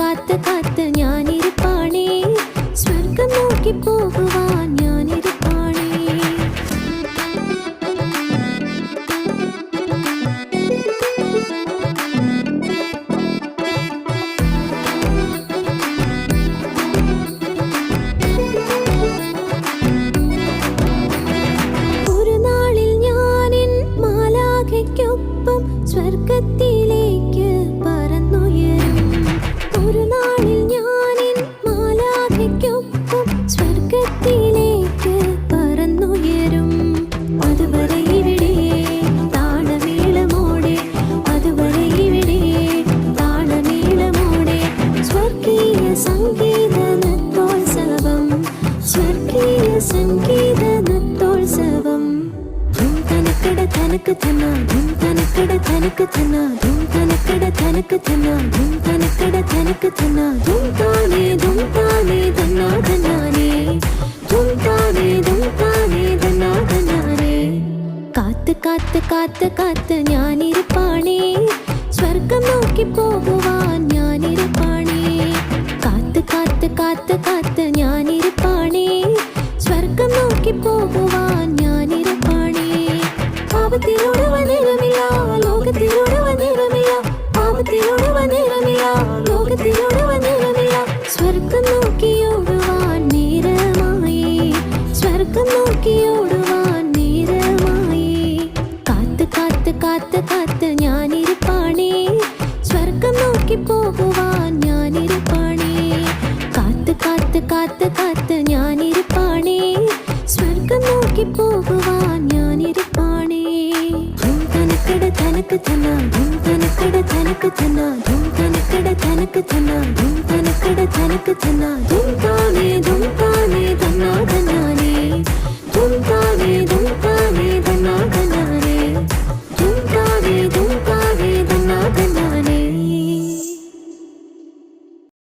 കാത്ത് കാത്ത് ഞാനിരിപ്പാണേ, സ്വർഗം നോക്കി പോകുവാൻ ഞാനിരിപ്പാണേ. ഒരു നാളിൽ ഞാനിൻ മാലാഖയ്ക്കൊപ്പം സ്വർഗത്തിലേക്ക് പറന്നുയരും. ഒരു നാളിൽ ഞാനിൻ മാലാഖയ്ക്കൊപ്പം സ്വർഗത്തിലേക്ക് പറന്നുയരും. അതുവരെ ഇവിടെ താളമേളമോടെ, അതുവരെ ഇവിടെ താളമേളമോടെ സ്വർഗീയ സംഗീത നൃത്തോത്സവം, സ്വർഗീയ സംഗീത നൃത്തോത്സവം. ധും തനക്കട തനക്ക് ധന, ധും തനക്കട തനക്ക് ധന, ധും തനക്കട തനക്ക് ധന, ധും തനക്കട തനക്ക് ധന. ധും താനേ ധന ധനാനേ, ധും താനേ ധന ധനാനേ. കാത്ത് കാത്ത് കാത്ത് കാത്ത് ഞാനിരിപ്പാണേ, സ്വർഗം നോക്കി പോകുവാൻ ഞാനിരിപ്പാണേ. കാത്ത് കാത്ത് കാത്ത് കാത്ത് ഞാനിരിപ്പാണേ, സ്വർഗം നോക്കി പോകുവാൻ ഞാനിരിപ്പാണേ. പാപത്തിലൂടെ വന്നിരമില്ല, ലോകത്തിലൂടെ വന്നിരമില്ല, പാപത്തിലൂടെ വന്നിരമില്ല, ലോകത്തിലൂടെ വന്നിരമില്ല. സ്വർഗം നോക്കിയോടുവാൻ നേരമായി, സ്വർഗം നോക്കിയോടുവാൻ നേരമായി. കാത്ത് കാത്ത് കാത്ത് കാത്ത് ഞാനിരിപ്പാണേ, സ്വർഗം നോക്കി പോകുവാൻ ഞാനിരിപ്പാണേ. കാത്ത് കാത്ത് കാത്ത് കാത്ത് ഞാനിരിപ്പാണേ, സ്വർഗം നോക്കി പോകുവാൻ ഞാനിരിപ്പാണേ. ധും തനക്കട തനക്ക് ധന, ധും തനക്കട തനക്ക് ധന, ധും തനക്കട തനക്ക് ധന, ധും തനക്കട തനക്ക് ധന. ധും താനേ ധന